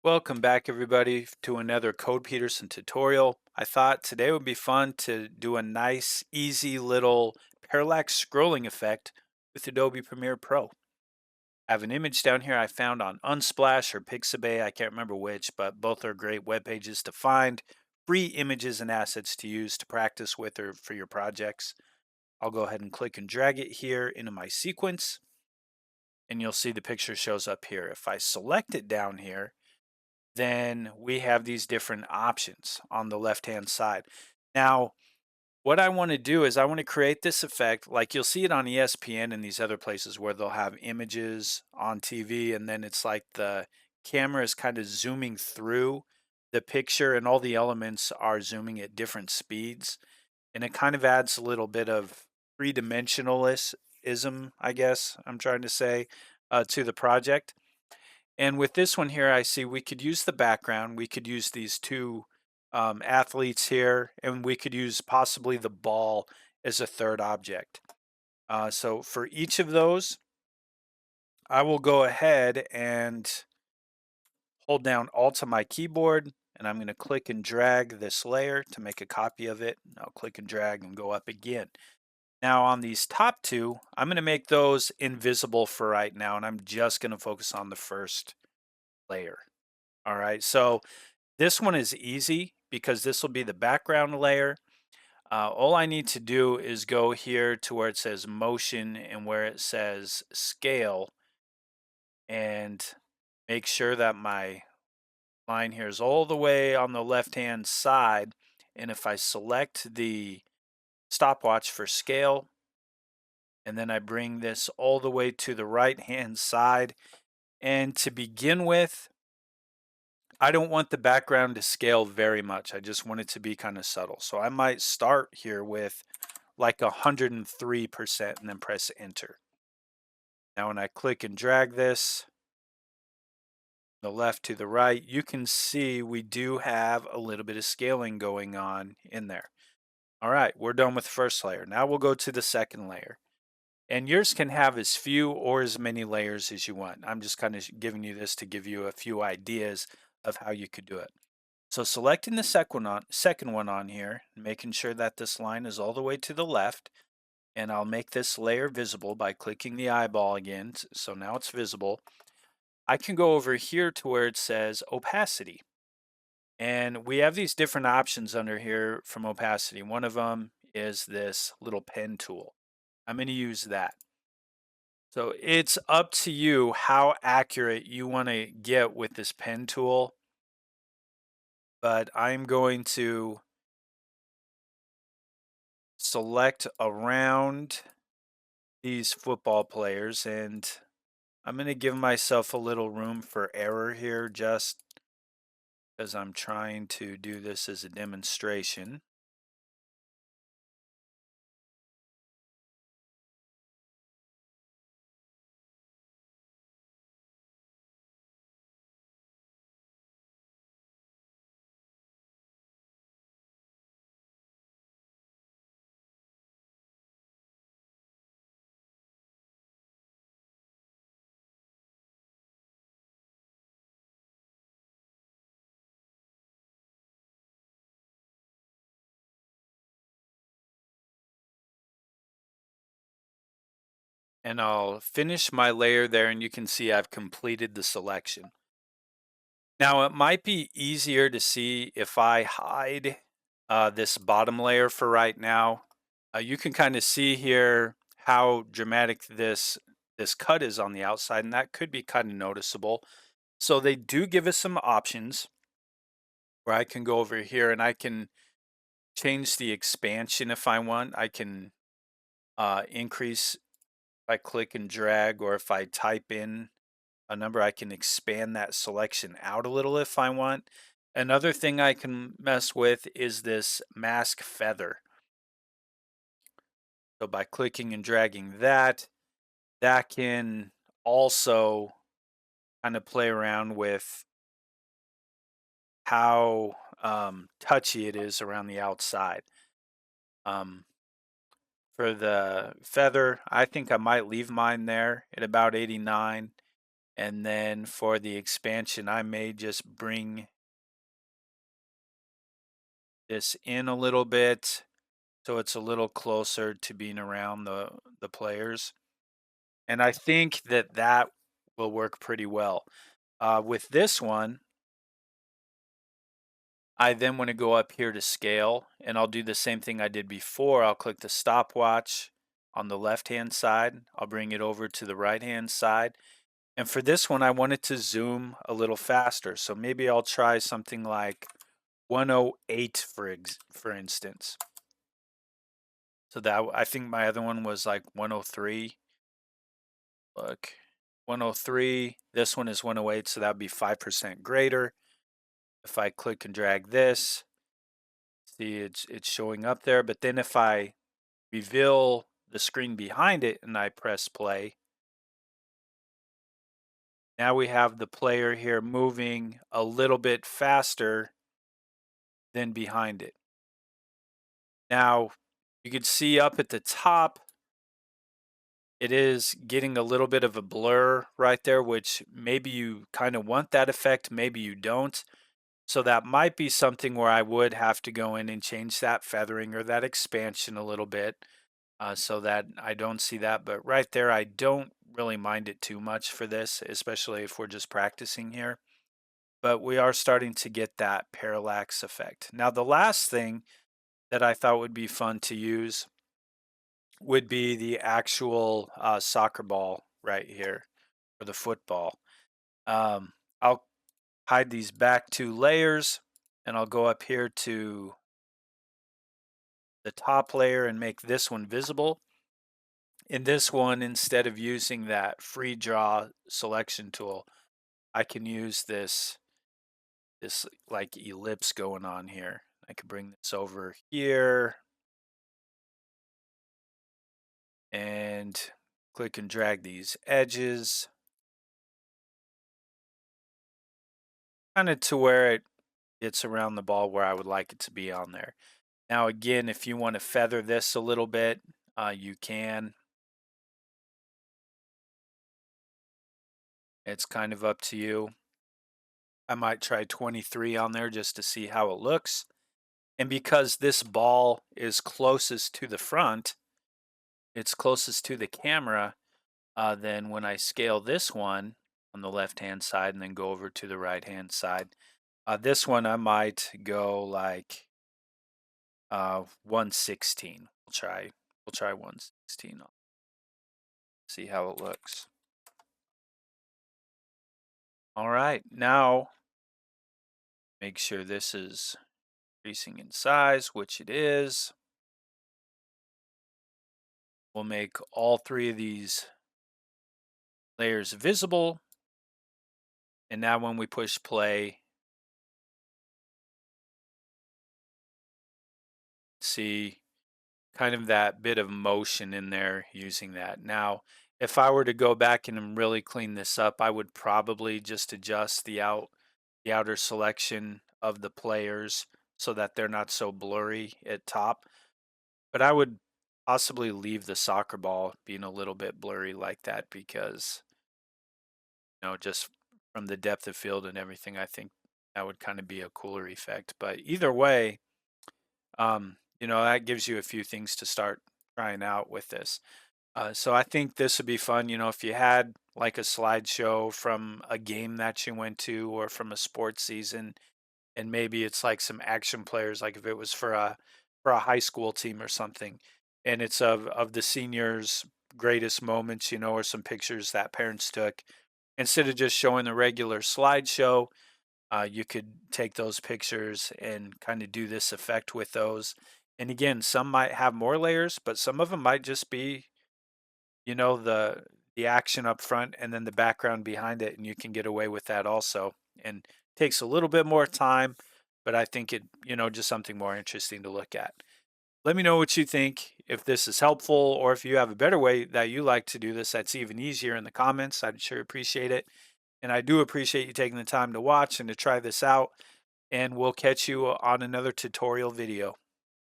Welcome back everybody to another Code Peterson tutorial. I thought today would be fun to do a nice easy little parallax scrolling effect with Adobe Premiere Pro. I have an image down here I found on Unsplash or Pixabay, I can't remember which, but both are great web pages to find free images and assets to use to practice with or for your projects. I'll go ahead and click and drag it here into my sequence and you'll see the picture shows up here. If I select it down here, then we have these different options on the left hand side. Now, what I want to do is I want to create this effect like you'll see it on ESPN and these other places where they'll have images on TV and then it's like the camera is kind of zooming through the picture and all the elements are zooming at different speeds and it kind of adds a little bit of three-dimensionalism, I guess I'm trying to say, to the project. And with this one here, I see we could use the background. We could use these two athletes here, and we could use possibly the ball as a third object. So for each of those, I will go ahead and hold down Alt on my keyboard, and I'm going to click and drag this layer to make a copy of it. I'll click and drag and go up again. Now on these top two, I'm going to make those invisible for right now, and I'm just going to focus on the first layer. All right, so this one is easy because this will be the background layer. All I need to do is go here to where it says motion and where it says scale and make sure that my line here is all the way on the left hand side. And if I select the stopwatch for scale and then I bring this all the way to the right hand side, and to begin with, I don't want the background to scale very much. I just want it to be kind of subtle. So I might start here with like 103% and then press enter. Now when I click and drag this, the left to the right, you can see we do have a little bit of scaling going on in there. All right, we're done with the first layer. Now we'll go to the second layer. And yours can have as few or as many layers as you want. I'm just kind of giving you this to give you a few ideas of how you could do it. So selecting the second one on here, making sure that this line is all the way to the left, and I'll make this layer visible by clicking the eyeball again, so now it's visible. I can go over here to where it says opacity. And we have these different options under here from opacity. One of them is this little pen tool. I'm going to use that. So it's up to you how accurate you want to get with this pen tool, but I'm going to select around these football players and I'm going to give myself a little room for error here just because I'm trying to do this as a demonstration. And I'll finish my layer there and you can see I've completed the selection. Now it might be easier to see if I hide this bottom layer for right now. You can kind of see here how dramatic this cut is on the outside, and that could be kind of noticeable. So they do give us some options where I can go over here and I can change the expansion if I want. I can increase if I click and drag, or if I type in a number, I can expand that selection out a little if I want. Another thing I can mess with is this mask feather. So by clicking and dragging that, that can also kind of play around with how touchy it is around the outside. Um, for the feather, I think I might leave mine there at about 89. And then for the expansion, I may just bring this in a little bit so it's a little closer to being around the players. And I think that that will work pretty well. With this one, I then want to go up here to scale, and I'll do the same thing I did before. I'll click the stopwatch on the left-hand side. I'll bring it over to the right-hand side. And for this one, I want it to zoom a little faster. So maybe I'll try something like 108 for instance. So that I think my other one was like 103. Look, 103. This one is 108, so that would be 5% greater. If I click and drag this, see it's showing up there. But then if I reveal the screen behind it and I press play, now we have the player here moving a little bit faster than behind it. Now, you can see up at the top, it is getting a little bit of a blur right there, which maybe you kind of want that effect, maybe you don't. So that might be something where I would have to go in and change that feathering or that expansion a little bit so that I don't see that. But right there, I don't really mind it too much for this, especially if we're just practicing here. But we are starting to get that parallax effect. Now, the last thing that I thought would be fun to use would be the actual soccer ball right here, or the football. I'll hide these back two layers, and I'll go up here to the top layer and make this one visible. In this one, instead of using that free draw selection tool, I can use this like ellipse going on here. I can bring this over here and click and drag these edges kind of to where it gets around the ball where I would like it to be on there. Now again, if you want to feather this a little bit, you can. It's kind of up to you. I might try 23 on there just to see how it looks. And because this ball is closest to the front, it's closest to the camera, then when I scale this one on the left-hand side and then go over to the right-hand side, this one I might go like 116. We'll try 116. See how it looks. All right, now make sure this is increasing in size, which it is. We'll make all three of these layers visible. And now when we push play, see kind of that bit of motion in there using that. Now, if I were to go back and really clean this up, I would probably just adjust the outer selection of the players so that they're not so blurry at top. But I would possibly leave the soccer ball being a little bit blurry like that because, just from the depth of field and everything, I think that would kind of be a cooler effect. But either way, that gives you a few things to start trying out with this. So I think this would be fun. If you had like a slideshow from a game that you went to or from a sports season, and maybe it's like some action players, like if it was for a high school team or something, and it's of the seniors' greatest moments, or some pictures that parents took. Instead of just showing the regular slideshow, you could take those pictures and kind of do this effect with those. And again, some might have more layers, but some of them might just be, the action up front and then the background behind it, and you can get away with that also. And takes a little bit more time, but I think it, just something more interesting to look at. Let me know what you think, if this is helpful, or if you have a better way that you like to do this that's even easier in the comments. I'd sure appreciate it. And I do appreciate you taking the time to watch and to try this out. And we'll catch you on another tutorial video.